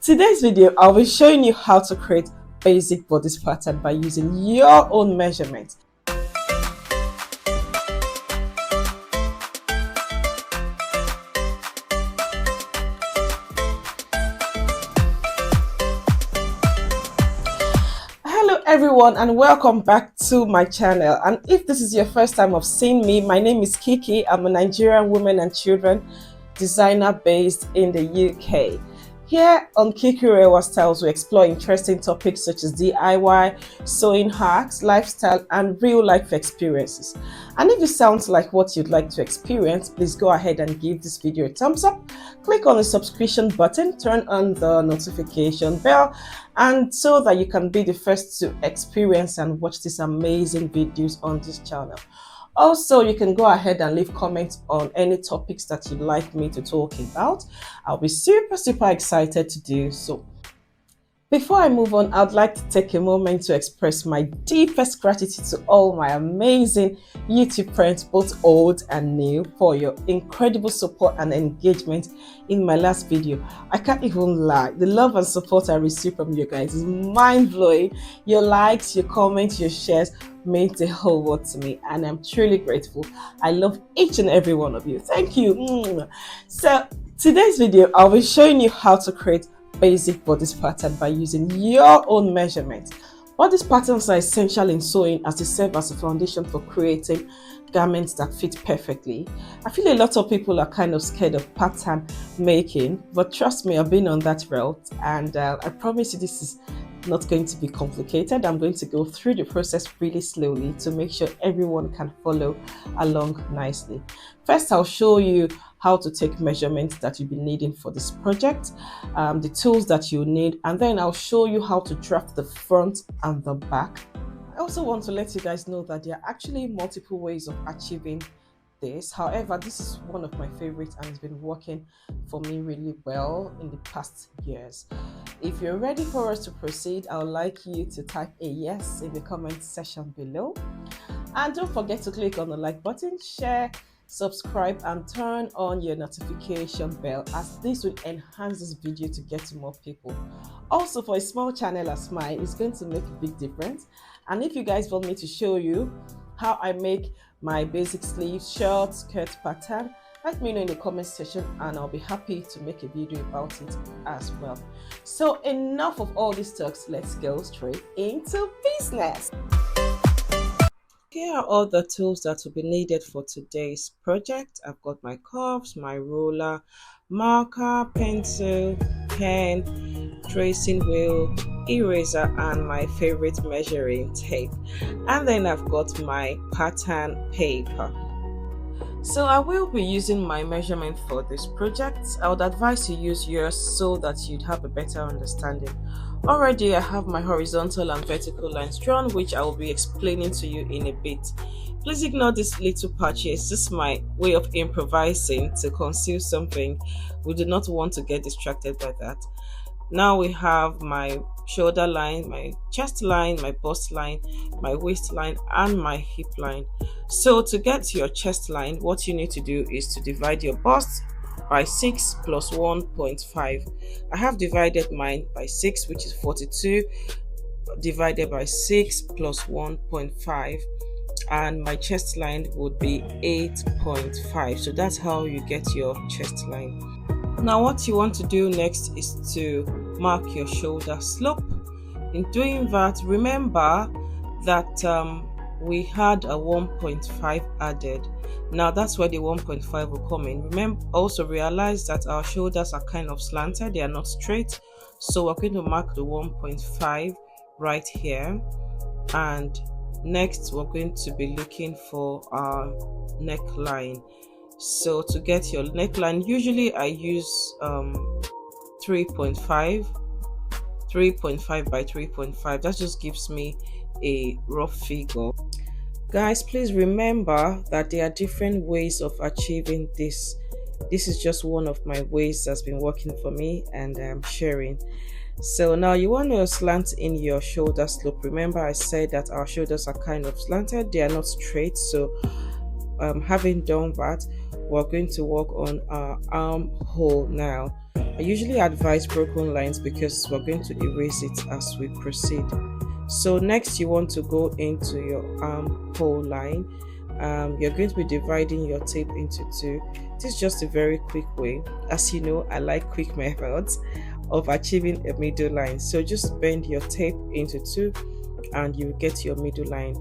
Today's video, I'll be showing you how to create basic bodice pattern by using your own measurements. Hello everyone and welcome back to my channel. And if this is your first time of seeing me, my name is Kiki. I'm a Nigerian women and children designer based in the UK. Here on Kiki Rewa Styles, we explore interesting topics such as DIY, sewing hacks, lifestyle, and real-life experiences. And if it sounds like what you'd like to experience, please go ahead and give this video a thumbs up. Click on the subscription button, turn on the notification bell, and so that you can be the first to experience and watch these amazing videos on this channel. Also, you can go ahead and leave comments on any topics that you'd like me to talk about. I'll be super excited to do so. Before I move on, I'd like to take a moment to express my deepest gratitude to all my amazing YouTube friends, both old and new, for your incredible support and engagement in my last video. I can't even lie. The love and support I receive from you guys is mind-blowing. Your likes, your comments, your shares means the whole world to me, and I'm truly grateful. I love each and every one of you. Thank you. So today's video, I'll be showing you how to create basic bodice pattern by using your own measurements. Bodice patterns are essential in sewing as they serve as a foundation for creating garments that fit perfectly. I feel a lot of people are kind of scared of pattern making, but trust me, I've been on that route, and I promise you this is not going to be complicated. I'm going to go through the process really slowly to make sure everyone can follow along nicely. First, I'll show you how to take measurements that you'll be needing for this project, the tools that you need, and then I'll show you how to draft the front and the back. I also want to let you guys know that there are actually multiple ways of achieving this. However, this is one of my favorites and it's been working for me really well in the past years. If you're ready for us to proceed, I would like you to type a yes in the comment section below. And don't forget to click on the like button, share, subscribe, and turn on your notification bell, as this will enhance this video to get to more people. Also, for a small channel as mine, it's going to make a big difference. And if you guys want me to show you how I make my basic sleeves, short skirt pattern, let me know in the comment section and I'll be happy to make a video about it as well. So enough of all these talks, let's go straight into business. Here are all the tools that will be needed for today's project. I've got my cuffs, my ruler, marker, pencil, pen, tracing wheel, eraser, and my favorite measuring tape. And then I've got my pattern paper. So I will be using my measurement for this project. I would advise you use yours so that you'd have a better understanding. Already I have my horizontal and vertical lines drawn, which I will be explaining to you in a bit. Please ignore this little patch here. It's just my way of improvising to conceal something. We do not want to get distracted by that. Now we have my shoulder line, my chest line, my bust line, my waistline, and my hip line. So to get to your chest line, what you need to do is to divide your bust by 6 plus 1.5. I have divided mine by 6, which is 42, divided by 6 plus 1.5, and my chest line would be 8.5. So that's how you get your chest line. Now what you want to do next is to mark your shoulder slope. In doing that, remember that we had a 1.5 added. Now that's where the 1.5 will come in. Remember, also realize that our shoulders are kind of slanted, they are not straight. So we're going to mark the 1.5 right here. And next we're going to be looking for our neckline. So to get your neckline, usually I use 3.5 by 3.5. That just gives me a rough figure. Guys, please remember that there are different ways of achieving this. This is just one of my ways that's been working for me and I'm sharing. So now you want to slant in your shoulder slope. Remember I said that our shoulders are kind of slanted, they are not straight. So having done that, we're going to work on our armhole now. I usually advise broken lines because we're going to erase it as we proceed. So next you want to go into your armhole line. You're going to be dividing your tape into two. This is just a very quick way. As you know, I like quick methods of achieving a middle line. So just bend your tape into two and you get your middle line.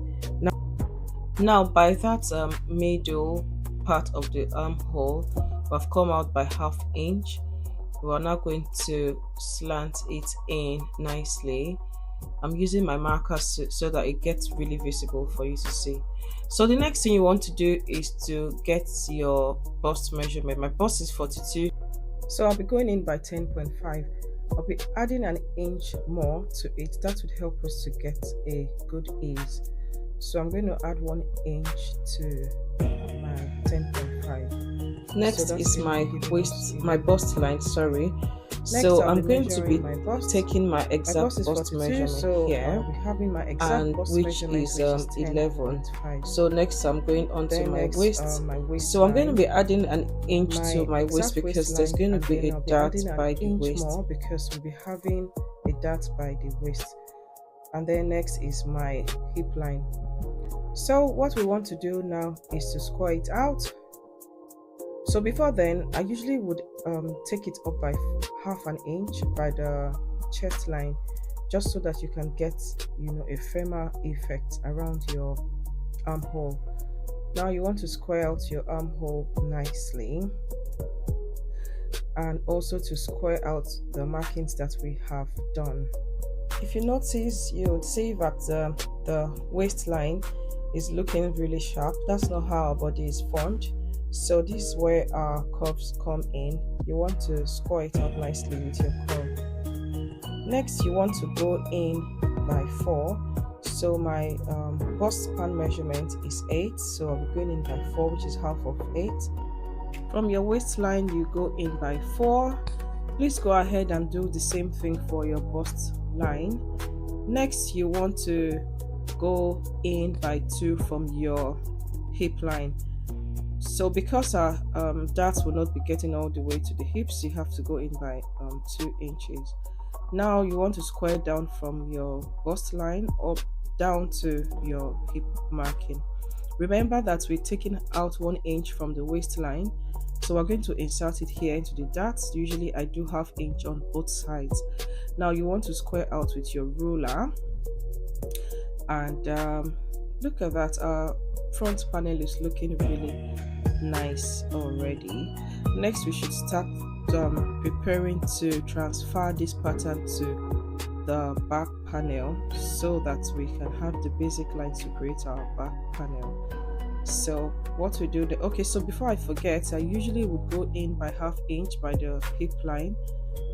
Now by that middle part of the armhole, we've come out by half inch. We are now going to slant it in nicely. I'm using my markers so that it gets really visible for you to see. So the next thing you want to do is to get your bust measurement. My bust is 42, so I'll be going in by 10.5. I'll be adding an inch more to it. That would help us to get a good ease. So I'm going to add 1 inch to my 10.5. Next is my waist, my bust line, sorry. So I'm going to be taking my exact bust measurement here, and which is 11. So next I'm going on to my waist. So I'm going to be adding an inch to my waist because there's going to be a dart by the waist. Because we'll be having a dart by the waist. And then next is my hip line. So what we want to do now is to square it out. So before then, I usually would take it up by half an inch by the chest line, just so that you can get, a firmer effect around your armhole. Now you want to square out your armhole nicely, and also to square out the markings that we have done. If you notice, you would see that the waistline is looking really sharp. That's not how our body is formed. So this is where our curves come in. You want to square it out nicely with your curve. Next, you want to go in by 4. So my bust span measurement is 8. So I'll be going in by 4, which is half of 8. From your waistline, you go in by 4. Please go ahead and do the same thing for your bust line. Next, you want to go in by 2 from your hip line. So because our darts will not be getting all the way to the hips, you have to go in by 2 inches. Now you want to square down from your bust line up down to your hip marking. Remember that we're taking out 1 inch from the waistline, so we're going to insert it here into the darts. Usually I do half inch on both sides. Now you want to square out with your ruler, and look at that, our front panel is looking really nice already. Next we should start preparing to transfer this pattern to the back panel so that we can have the basic lines to create our back panel. So what we do, okay, so before I forget, I usually would go in by half inch by the hip line,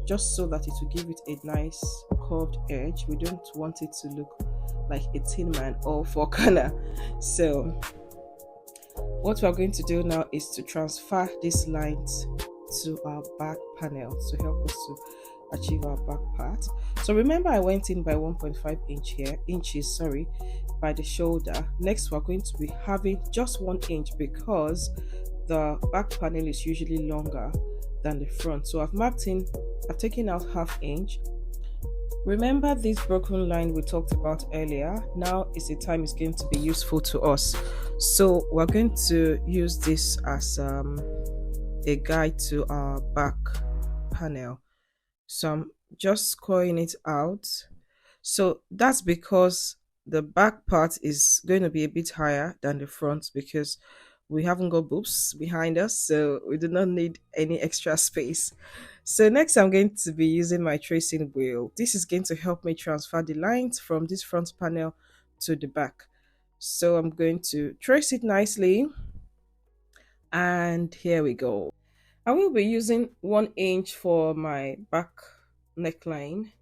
just so that it will give it a nice curved edge. We don't want it to look like a tin man or four corner. So what we are going to do now is to transfer these lines to our back panel to help us to achieve our back part. So remember, I went in by 1.5 inches by the shoulder. Next we're going to be having just 1 inch because the back panel is usually longer than the front. So I've taken out half inch. Remember this broken line we talked about earlier? Now is the time it's going to be useful to us. So we're going to use this as a guide to our back panel. So I'm just squaring it out. So that's because the back part is going to be a bit higher than the front because we haven't got boobs behind us, so we do not need any extra space. So next I'm going to be using my tracing wheel. This is going to help me transfer the lines from this front panel to the back. So I'm going to trace it nicely, and here we go. I will be using 1 inch for my back neckline.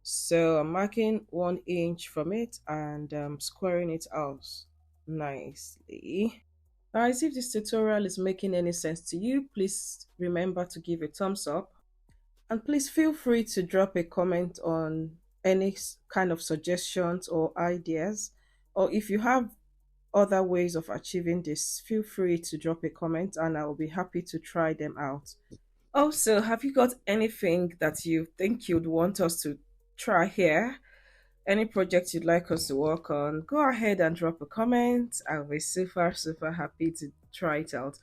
So I'm marking 1 inch from it and squaring it out nicely. Guys, if this tutorial is making any sense to you, please remember to give a thumbs up, and please feel free to drop a comment on any kind of suggestions or ideas, or if you have other ways of achieving this, feel free to drop a comment and I will be happy to try them out. Also, have you got anything that you think you'd want us to try here? Any project you'd like us to work on? Go ahead and drop a comment. I'll be super, super happy to try it out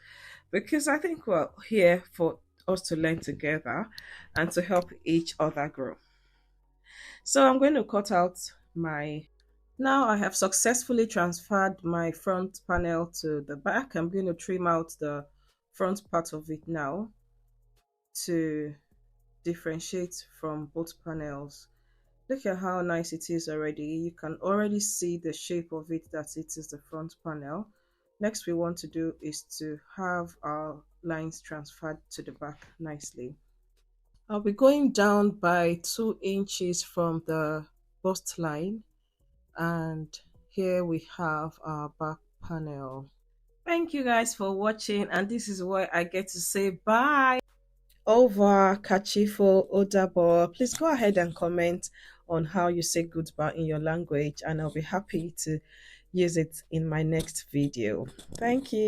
because I think we're here for us to learn together and to help each other grow. So I'm going to cut out my. Now I have successfully transferred my front panel to the back. I'm going to trim out the front part of it now to differentiate from both panels. Look at how nice it is already. You can already see the shape of it, that it is the front panel. Next we want to do is to have our lines transferred to the back nicely. I'll be going down by 2 inches from the bust line, and here we have our back panel. Thank you guys for watching, and this is where I get to say bye. Over Kachifo Odabo. Please go ahead and comment on how you say goodbye in your language, and I'll be happy to use it in my next video. Thank you.